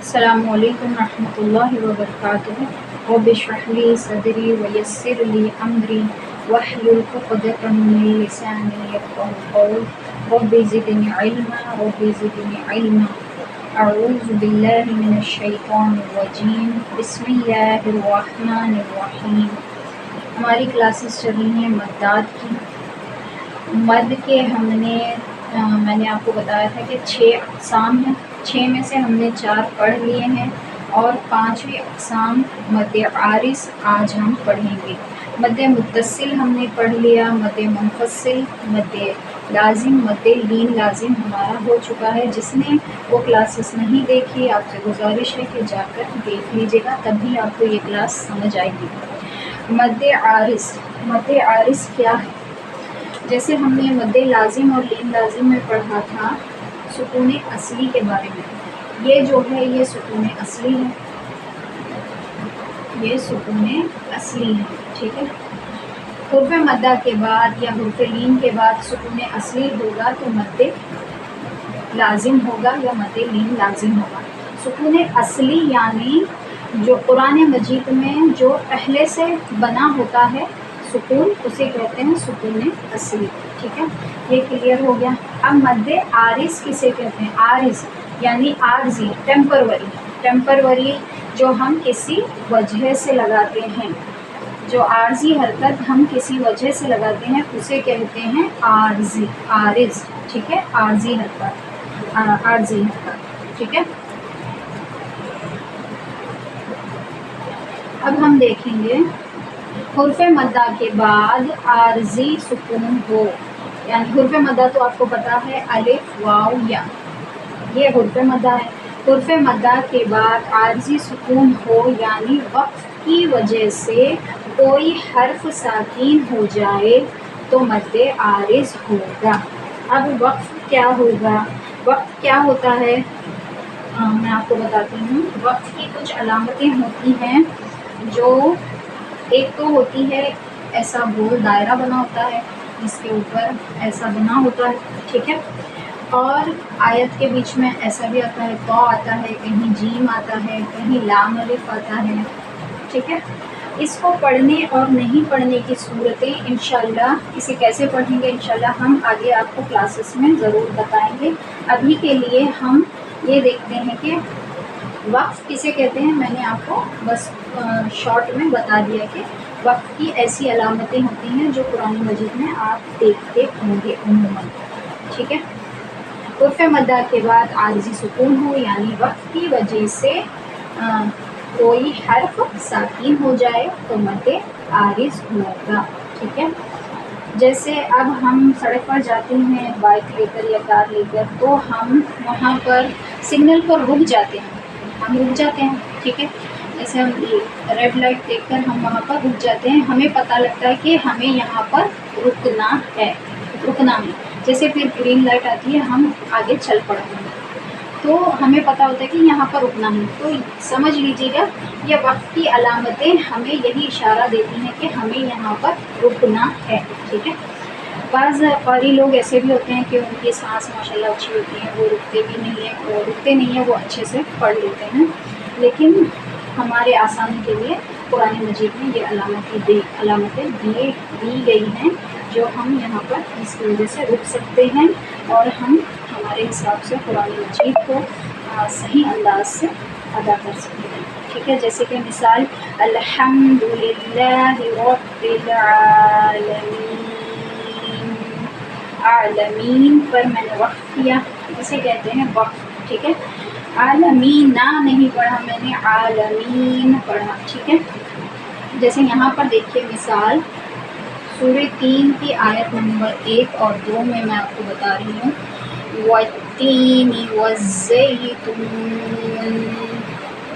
السلام علیکم ورحمۃ اللہ وبرکاتہ۔ رب اشرح لی صدری ویسر لی امری واحلل عقدۃ من لسانی یفقهوا قولی رب زدنی علما رب زدنی علما۔ اعوذ باللہ من الشیطان الرجیم بسم اللہ الرحمن الرحیم۔ ہماری کلاسز چل رہی ہیں مدات کی۔ مد کے میں نے آپ کو بتایا تھا کہ 6 اقسام ہیں، 6 میں سے ہم نے 4 پڑھ لیے ہیں اور 5ویں اقسام مد عارض آج ہم پڑھیں گے۔ مد متصل ہم نے پڑھ لیا، مد منفصل، مد لازم، مد لین لازم ہمارا ہو چکا ہے۔ جس نے وہ کلاسز نہیں دیکھی آپ سے گزارش ہے کہ جا کر دیکھ لیجیے گا، تبھی آپ کو یہ کلاس سمجھ آئے گی۔ مد عارض، مد عارض کیا ہے؟ جیسے ہم نے مد لازم اور لین لازم میں پڑھا تھا سکون اصلی کے بارے میں۔ یہ جو ہے یہ سکون اصلی ہے، یہ سکون اصلی ہے، ٹھیک ہے۔ حرف مدہ کے بعد یا حرف لین کے بعد سکون اصلی ہوگا تو مد لازم ہوگا یا مد لین لازم ہوگا۔ سکون اصلی یعنی جو قرآن مجید میں جو پہلے سے بنا ہوتا ہے سکون، اسے کہتے ہیں سکون اصلی، ٹھیک ہے، یہ کلیئر ہو گیا۔ اب مد عارض کسے کہتے ہیں؟ عارض یعنی عارضی، ٹیمپروری، جو ہم کسی وجہ سے لگاتے ہیں، جو عارضی حرکت ہم کسی وجہ سے لگاتے ہیں اسے کہتے ہیں عارضی، عارض، ٹھیک ہے، عارضی حرکت، عارضی حرکت، ٹھیک ہے۔ اب ہم دیکھیں گے حرف مدہ کے بعد عارضی سکون ہو، یعنی حرف مدہ تو آپ کو پتا ہے الف واو یا، یہ حرف مدہ ہے۔ حرف مدہ کے بعد عارضی سکون ہو یعنی وقف کی وجہ سے کوئی حرف ساکین ہو جائے تو مد عارض ہوگا۔ اب وقف کیا ہوگا؟ وقف کیا ہوتا ہے؟ میں آپ کو بتاتی ہوں۔ وقف کی کچھ علامتیں ہوتی ہیں، جو ایک تو ہوتی ہے ایسا گول دائرہ بنا ہوتا ہے جس کے اوپر ایسا بنا ہوتا ہے، ٹھیک ہے، اور آیت کے بیچ میں ایسا بھی آتا ہے، تو آتا ہے، کہیں جیم آتا ہے، کہیں لام الف آتا ہے، ٹھیک ہے۔ اس کو پڑھنے اور نہیں پڑھنے کی صورتیں انشاءاللہ، اسے کیسے پڑھیں گے انشاءاللہ ہم آگے آپ کو کلاسز میں ضرور بتائیں گے۔ ابھی کے لیے ہم یہ دیکھتے ہیں کہ وقف کسے کہتے ہیں۔ میں نے آپ کو بس شارٹ میں بتا دیا کہ وقف کی ایسی علامتیں ہوتی ہیں جو قرآن مجید میں آپ دیکھتے ہوں گے عموماً، ٹھیک ہے۔ حرف مدہ کے بعد عارضی سکون ہو یعنی وقف کی وجہ سے کوئی حرف ساکین ہو جائے تو مد عارض ہوگا، ٹھیک ہے۔ جیسے اب ہم سڑک پر جاتے ہیں بائک لے کر یا کار لے کر، تو ہم وہاں پر سگنل پر رک جاتے ہیں، ہم رک جاتے ہیں، ٹھیک ہے۔ جیسے ہم ریڈ لائٹ دیکھ کر ہم وہاں پر رک جاتے ہیں، ہمیں پتہ لگتا ہے کہ ہمیں یہاں پر رکنا ہے، رکنا ہے۔ جیسے پھر گرین لائٹ آتی ہے ہم آگے چل پڑتے ہیں، تو ہمیں پتہ ہوتا ہے کہ یہاں پر رکنا ہے۔ تو سمجھ لیجیے گا یہ وقت کی علامتیں ہمیں یہی اشارہ دیتی ہیں کہ ہمیں یہاں پر رکنا ہے، ٹھیک ہے۔ بعض قاری لوگ ایسے بھی ہوتے ہیں کہ ان کی سانس ماشاءاللہ اچھی ہوتی ہے، وہ رکتے بھی نہیں ہیں، وہ رکتے نہیں ہیں، وہ اچھے سے پڑھ لیتے ہیں، لیکن ہمارے آسانی کے لیے قرآن مجید میں یہ علامتیں دی گئی ہیں جو ہم یہاں پر اس کی وجہ سے رک سکتے ہیں اور ہم ہمارے حساب سے قرآن مجید کو صحیح انداز سے ادا کر سکتے ہیں، ٹھیک ہے۔ جیسے کہ مثال الحمدللہ رب العالمین، عالمین پر میں نے وقف کیا، اسے کہتے ہیں وقف، ٹھیک ہے۔ عالمین نہ نہیں پڑھا میں نے، عالمین پڑھا، ٹھیک ہے۔ جیسے یہاں پر دیکھیے مثال سورہ 3 کی آیت نمبر 1 اور 2 میں آپ کو بتا رہی ہوں، والتین والزیتون،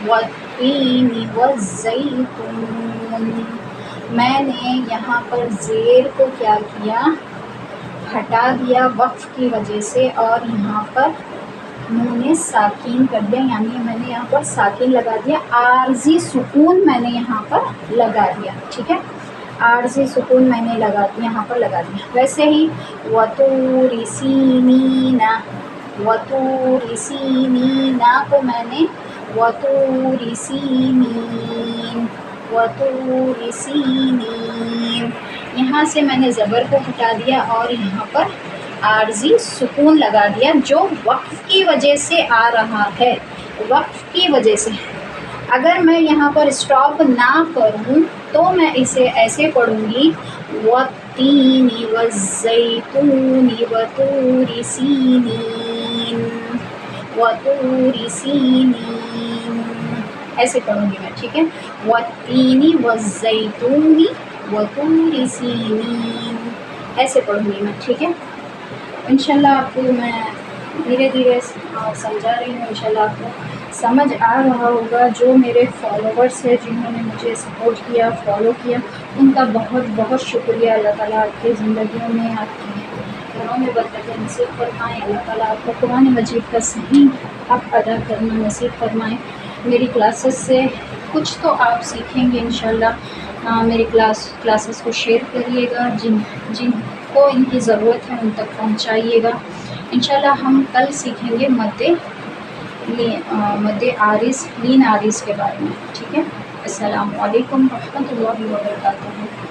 والتین والزیتون، میں نے یہاں پر زیر کو کیا کیا؟ ہٹا دیا وقف کی وجہ سے، اور یہاں پر نون ساکین کر دیا، یعنی میں نے یہاں پر ساکین لگا دیا، عارضی سکون میں نے یہاں پر لگا دیا، ٹھیک ہے، عارضی سکون میں نے یہاں پر لگا دیا۔ ویسے ہی وطور سینین، وطور سینین کو میں نے وطور سینین، وطور سینین۔ یہاں سے میں نے زبر کو ہٹا دیا اور یہاں پر عارضی سکون لگا دیا جو وقف کی وجہ سے آ رہا ہے، وقف کی وجہ سے۔ اگر میں یہاں پر اسٹاپ نہ کروں تو میں اسے ایسے پڑھوں گی والتین والزیتون وطور سینین، وطور سینین، ایسے پڑھوں گی میں، ٹھیک ہے؟ والتین والزیتون وطور سینین، ایسے پڑھوں گی میں، ٹھیک ہے؟ انشاءاللہ آپ کو میں دھیرے دھیرے سمجھا رہی ہوں، انشاءاللہ آپ کو سمجھ آ رہا ہوگا۔ جو میرے فالوورس ہیں جنہوں نے مجھے سپورٹ کیا، فالو کیا، ان کا بہت بہت شکریہ۔ اللہ تعالیٰ آپ کی زندگیوں میں، آپ کے گھروں میں برکتیں نصیب فرمائیں۔ اللہ تعالیٰ آپ کو قرآن مجید کا صحیح حق ادا کرنا نصیب فرمائیں۔ میری کلاسز سے کچھ تو آپ سیکھیں گے انشاءاللہ۔ میری کلاسز کو شیئر کریے گا، جن کو ان کی ضرورت ہے ان تک پہنچائیے گا۔ انشاءاللہ ہم کل سیکھیں گے مد عارض، لین عارض کے بارے میں، ٹھیک ہے؟ السلام علیکم ورحمۃ اللہ وبرکاتہ۔